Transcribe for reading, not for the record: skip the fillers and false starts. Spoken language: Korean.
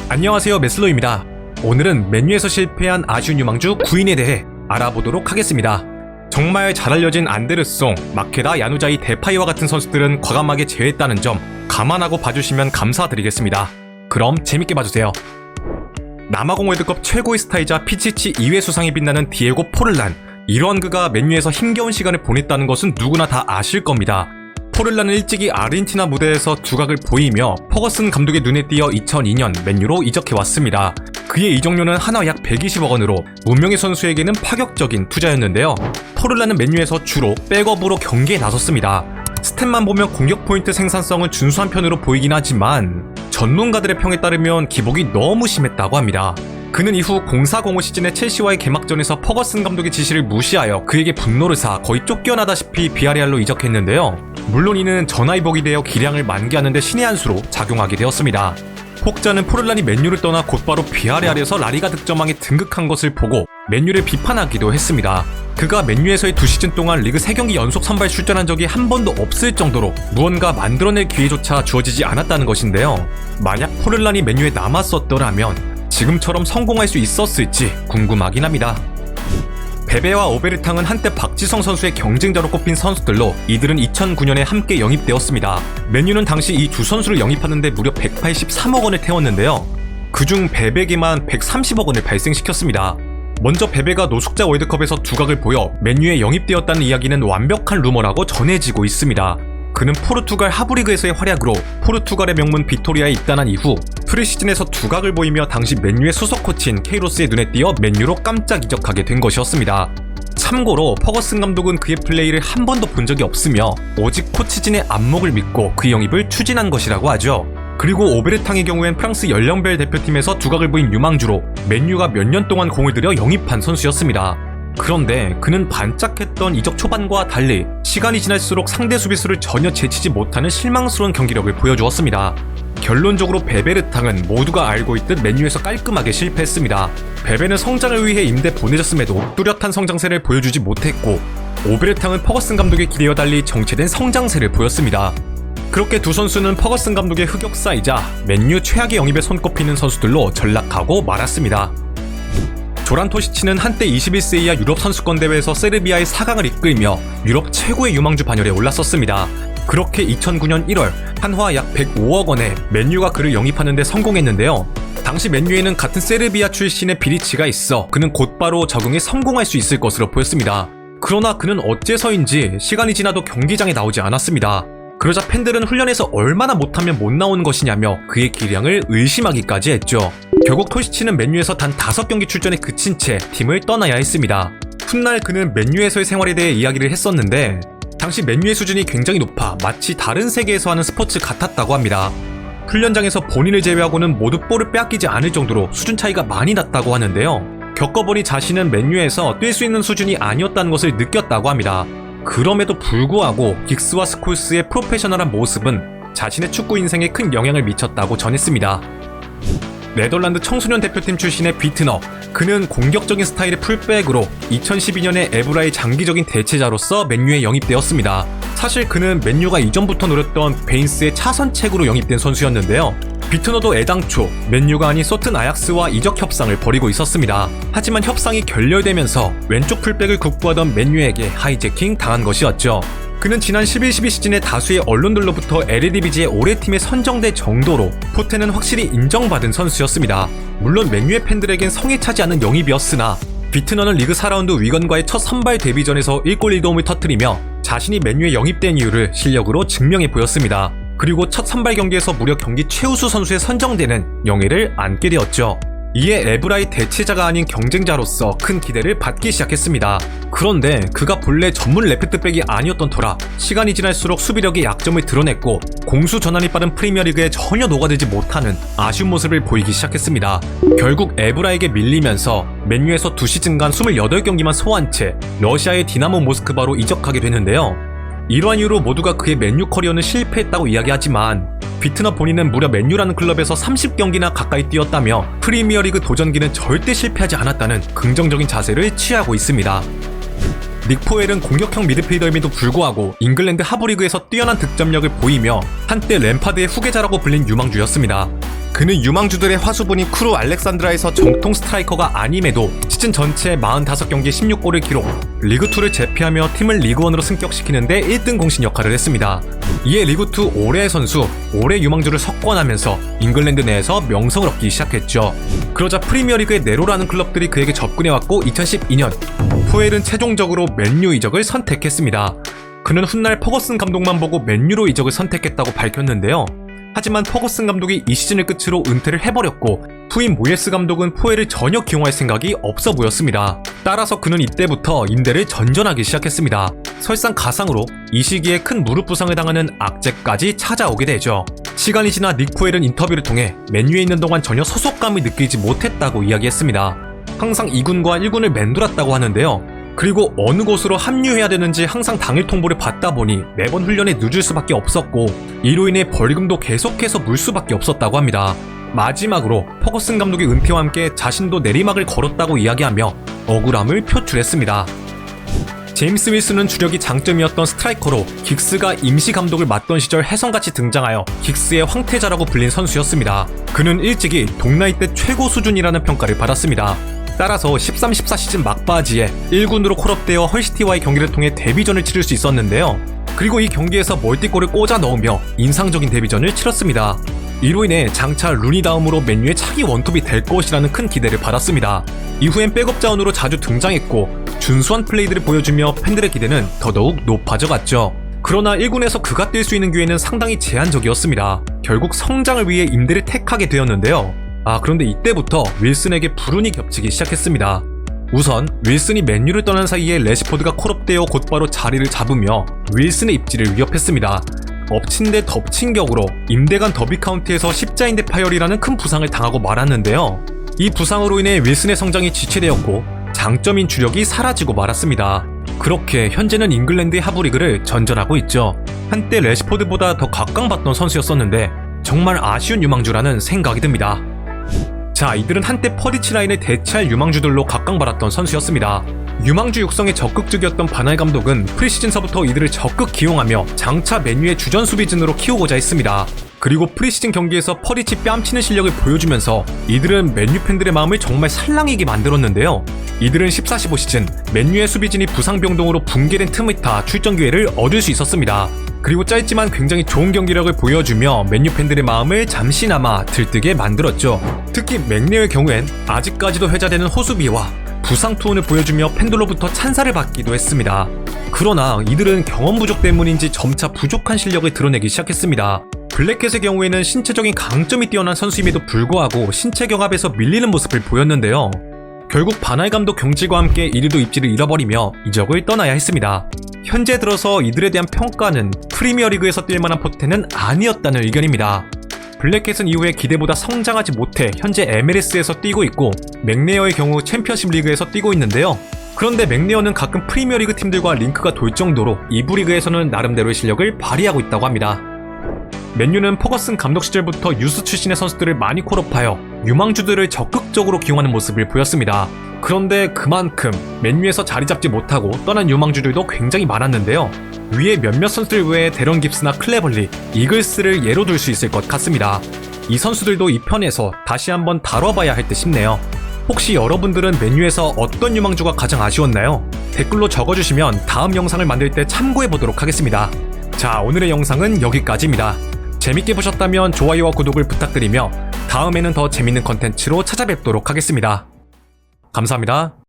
안녕하세요, 메슬로입니다. 오늘은 맨유에서 실패한 아쉬운 유망주 9인에 대해 알아보도록 하겠습니다. 정말 잘 알려진 안데르송, 마케다, 야누자이, 데파이와 같은 선수들은 과감하게 제외했다는 점 감안하고 봐주시면 감사드리겠습니다. 그럼 재밌게 봐주세요. 남아공 월드컵 최고의 스타이자 피치치 2회 수상에 빛나는 디에고 포를란. 이러한 그가 맨유에서 힘겨운 시간을 보냈다는 것은 누구나 다 아실 겁니다. 포를란은 일찍이 아르헨티나 무대에서 두각을 보이며 퍼거슨 감독의 눈에 띄어 2002년 맨유로 이적해왔습니다. 그의 이적료는 한화 약 120억 원으로 무명의 선수에게는 파격적인 투자였는데요. 포를란은 맨유에서 주로 백업으로 경기에 나섰습니다. 스탯만 보면 공격 포인트 생산성은 준수한 편으로 보이긴 하지만 전문가들의 평에 따르면 기복이 너무 심했다고 합니다. 그는 이후 04-05 시즌에 첼시와의 개막전에서 퍼거슨 감독의 지시를 무시하여 그에게 분노를 사 거의 쫓겨나다시피 비아레알로 이적했는데요. 물론 이는 전화위복이 되어 기량을 만개하는 데 신의 한 수로 작용하게 되었습니다. 혹자는 포를란이 맨유를 떠나 곧바로 비아레알에서 라리가 득점왕에 등극한 것을 보고 맨유를 비판하기도 했습니다. 그가 맨유에서의 2시즌 동안 리그 3경기 연속 선발 출전한 적이 한 번도 없을 정도로 무언가 만들어낼 기회조차 주어지지 않았다는 것인데요. 만약 포를란이 맨유에 남았었더라면 지금처럼 성공할 수 있었을지 궁금하긴 합니다. 베베와 오베르탕은 한때 박지성 선수의 경쟁자로 꼽힌 선수들로 이들은 2009년에 함께 영입되었습니다. 맨유는 당시 이 두 선수를 영입하는데 무려 183억 원을 태웠는데요. 그중 베베에게만 130억 원을 발생시켰습니다. 먼저 베베가 노숙자 월드컵에서 두각을 보여 맨유에 영입되었다는 이야기는 완벽한 루머라고 전해지고 있습니다. 그는 포르투갈 하브리그에서의 활약으로 포르투갈의 명문 비토리아에 입단한 이후 프리시즌에서 두각을 보이며 당시 맨유의 수석 코치인 케이로스의 눈에 띄어 맨유로 깜짝 이적하게 된 것이었습니다. 참고로 퍼거슨 감독은 그의 플레이를 한 번도 본 적이 없으며 오직 코치진의 안목을 믿고 그 영입을 추진한 것이라고 하죠. 그리고 오베르탕의 경우엔 프랑스 연령별 대표팀에서 두각을 보인 유망주로 맨유가 몇 년 동안 공을 들여 영입한 선수였습니다. 그런데 그는 반짝했던 이적 초반과 달리 시간이 지날수록 상대 수비수를 전혀 제치지 못하는 실망스러운 경기력을 보여주었습니다. 결론적으로 베베르탕은 모두가 알고 있듯 맨유에서 깔끔하게 실패했습니다. 베베는 성장을 위해 임대 보내졌음에도 뚜렷한 성장세를 보여주지 못했고 오베르탕은 퍼거슨 감독의 기대와 달리 정체된 성장세를 보였습니다. 그렇게 두 선수는 퍼거슨 감독의 흑역사이자 맨유 최악의 영입에 손꼽히는 선수들로 전락하고 말았습니다. 조란 토시치는 한때 21세 이하 유럽 선수권 대회에서 세르비아의 4강을 이끌며 유럽 최고의 유망주 반열에 올랐었습니다. 그렇게 2009년 1월 한화 약 105억 원에 맨유가 그를 영입하는 데 성공했는데요. 당시 맨유에는 같은 세르비아 출신의 비리치가 있어 그는 곧바로 적응에 성공할 수 있을 것으로 보였습니다. 그러나 그는 어째서인지 시간이 지나도 경기장에 나오지 않았습니다. 그러자 팬들은 훈련에서 얼마나 못하면 못 나오는 것이냐며 그의 기량을 의심하기까지 했죠. 결국 토시치는 맨유에서 단 5경기 출전에 그친 채 팀을 떠나야 했습니다. 훗날 그는 맨유에서의 생활에 대해 이야기를 했었는데 당시 맨유의 수준이 굉장히 높아 마치 다른 세계에서 하는 스포츠 같았다고 합니다. 훈련장에서 본인을 제외하고는 모두 볼을 빼앗기지 않을 정도로 수준 차이가 많이 났다고 하는데요. 겪어보니 자신은 맨유에서 뛸 수 있는 수준이 아니었다는 것을 느꼈다고 합니다. 그럼에도 불구하고 긱스와 스콜스의 프로페셔널한 모습은 자신의 축구 인생에 큰 영향을 미쳤다고 전했습니다. 네덜란드 청소년 대표팀 출신의 비트너, 그는 공격적인 스타일의 풀백으로 2012년에 에브라의 장기적인 대체자로서 맨유에 영입되었습니다. 사실 그는 맨유가 이전부터 노렸던 베인스의 차선책으로 영입된 선수였는데요. 비트너도 애당초 맨유가 아닌 소튼 아약스와 이적 협상을 벌이고 있었습니다. 하지만 협상이 결렬되면서 왼쪽 풀백을 극구하던 맨유에게 하이제킹 당한 것이었죠. 그는 지난 11-12 시즌에 다수의 언론들로부터 LADBG의 올해 팀에 선정될 정도로 포텐은 확실히 인정받은 선수였습니다. 물론 맨유의 팬들에겐 성에 차지 않는 영입이었으나 비트너는 리그 4라운드 위건과의 첫 선발 데뷔전에서 1골 1도움을 터뜨리며 자신이 맨유에 영입된 이유를 실력으로 증명해 보였습니다. 그리고 첫 선발 경기에서 무려 경기 최우수 선수에 선정되는 영예를 안게 되었죠. 이에 에브라의 대체자가 아닌 경쟁자로서 큰 기대를 받기 시작했습니다. 그런데 그가 본래 전문 레프트백이 아니었던 터라 시간이 지날수록 수비력의 약점을 드러냈고 공수 전환이 빠른 프리미어리그에 전혀 녹아들지 못하는 아쉬운 모습을 보이기 시작했습니다. 결국 에브라에게 밀리면서 맨유에서 2시즌간 28경기만 소화한 채 러시아의 디나모 모스크바로 이적하게 되는데요. 이러한 이유로 모두가 그의 맨유 커리어는 실패했다고 이야기하지만 비트너 본인은 무려 맨유라는 클럽에서 30경기나 가까이 뛰었다며 프리미어리그 도전기는 절대 실패하지 않았다는 긍정적인 자세를 취하고 있습니다. 닉 포웰은 공격형 미드필더임에도 불구하고 잉글랜드 하부리그에서 뛰어난 득점력을 보이며 한때 램파드의 후계자라고 불린 유망주였습니다. 그는 유망주들의 화수분인 크루 알렉산드라에서 정통 스트라이커가 아님에도 시즌 전체 45경기에 16골을 기록, 리그2를 제패하며 팀을 리그1으로 승격시키는데 1등 공신 역할을 했습니다. 이에 리그2 올해의 선수, 올해 유망주를 석권하면서 잉글랜드 내에서 명성을 얻기 시작했죠. 그러자 프리미어리그의 네로라는 클럽들이 그에게 접근해왔고 2012년 포웰은 최종적으로 맨유 이적을 선택했습니다. 그는 훗날 퍼거슨 감독만 보고 맨유로 이적을 선택했다고 밝혔는데요. 하지만 퍼거슨 감독이 이 시즌을 끝으로 은퇴를 해버렸고 후임 모예스 감독은 포웰을 전혀 기용할 생각이 없어 보였습니다. 따라서 그는 이때부터 임대를 전전하기 시작했습니다. 설상가상으로 이 시기에 큰 무릎 부상을 당하는 악재까지 찾아오게 되죠. 시간이 지나 닉 포웰은 인터뷰를 통해 맨유에 있는 동안 전혀 소속감을 느끼지 못했다고 이야기했습니다. 항상 2군과 1군을 맴돌았다고 하는데요. 그리고 어느 곳으로 합류해야 되는지 항상 당일 통보를 받다 보니 매번 훈련에 늦을 수밖에 없었고 이로 인해 벌금도 계속해서 물 수밖에 없었다고 합니다. 마지막으로 퍼거슨 감독의 은퇴와 함께 자신도 내리막을 걸었다고 이야기하며 억울함을 표출했습니다. 제임스 윌슨은 주력이 장점이었던 스트라이커로 긱스가 임시 감독을 맡던 시절 혜성같이 등장하여 긱스의 황태자라고 불린 선수였습니다. 그는 일찍이 동나이 때 최고 수준이라는 평가를 받았습니다. 따라서 13-14 시즌 막바지에 1군으로 콜업되어 헐시티와의 경기를 통해 데뷔전을 치를 수 있었는데요. 그리고 이 경기에서 멀티골을 꽂아 넣으며 인상적인 데뷔전을 치렀습니다. 이로 인해 장차 루니 다음으로 맨유의 차기 원톱이 될 것이라는 큰 기대를 받았습니다. 이후엔 백업 자원으로 자주 등장했고 준수한 플레이들을 보여주며 팬들의 기대는 더더욱 높아져갔죠. 그러나 1군에서 그가 뛸 수 있는 기회는 상당히 제한적이었습니다. 결국 성장을 위해 임대를 택하게 되었는데요. 그런데 이때부터 윌슨에게 불운이 겹치기 시작했습니다. 우선 윌슨이 맨유를 떠난 사이에 레시포드가 콜업되어 곧바로 자리를 잡으며 윌슨의 입지를 위협했습니다. 엎친 데 덮친 격으로 임대간 더비 카운티에서 십자인대 파열이라는 큰 부상을 당하고 말았는데요. 이 부상으로 인해 윌슨의 성장이 지체되었고 장점인 주력이 사라지고 말았습니다. 그렇게 현재는 잉글랜드의 하부리그를 전전하고 있죠. 한때 레시포드보다 더 각광받던 선수였었는데 정말 아쉬운 유망주라는 생각이 듭니다. 자, 이들은 한때 퍼리치 라인을 대체할 유망주들로 각광받았던 선수였습니다. 유망주 육성에 적극적이었던 바날 감독은 프리시즌서부터 이들을 적극 기용하며 장차 맨유의 주전 수비진으로 키우고자 했습니다. 그리고 프리시즌 경기에서 퍼리치 뺨치는 실력을 보여주면서 이들은 맨유 팬들의 마음을 정말 살랑이게 만들었는데요. 이들은 14-15 시즌 맨유의 수비진이 부상병동으로 붕괴된 틈을 타 출전 기회를 얻을 수 있었습니다. 그리고 짧지만 굉장히 좋은 경기력을 보여주며 맨유 팬들의 마음을 잠시나마 들뜨게 만들었죠. 특히 맥네어의 경우엔 아직까지도 회자되는 호수비와 부상 투혼을 보여주며 팬들로부터 찬사를 받기도 했습니다. 그러나 이들은 경험 부족 때문인지 점차 부족한 실력을 드러내기 시작했습니다. 블랙캣의 경우에는 신체적인 강점이 뛰어난 선수임에도 불구하고 신체 경합에서 밀리는 모습을 보였는데요. 결국 바날 감독 경질과 함께 이리도 입지를 잃어버리며 이적을 떠나야 했습니다. 현재 들어서 이들에 대한 평가는 프리미어리그에서 뛸 만한 포텐은 아니었다는 의견입니다. 블랙캣은 이후에 기대보다 성장하지 못해 현재 MLS에서 뛰고 있고 맥네어의 경우 챔피언십 리그에서 뛰고 있는데요. 그런데 맥네어는 가끔 프리미어리그 팀들과 링크가 돌 정도로 2부 리그에서는 나름대로의 실력을 발휘하고 있다고 합니다. 맨유는 퍼거슨 감독 시절부터 유스 출신의 선수들을 많이 콜업하여 유망주들을 적극적으로 기용하는 모습을 보였습니다. 그런데 그만큼 맨유에서 자리 잡지 못하고 떠난 유망주들도 굉장히 많았는데요. 위에 몇몇 선수들 외에 데런 깁스나 클레벌리, 이글스를 예로 들 수 있을 것 같습니다. 이 선수들도 이 편에서 다시 한번 다뤄봐야 할 듯 싶네요. 혹시 여러분들은 맨유에서 어떤 유망주가 가장 아쉬웠나요? 댓글로 적어주시면 다음 영상을 만들 때 참고해보도록 하겠습니다. 자, 오늘의 영상은 여기까지입니다. 재밌게 보셨다면 좋아요와 구독을 부탁드리며 다음에는 더 재밌는 컨텐츠로 찾아뵙도록 하겠습니다. 감사합니다.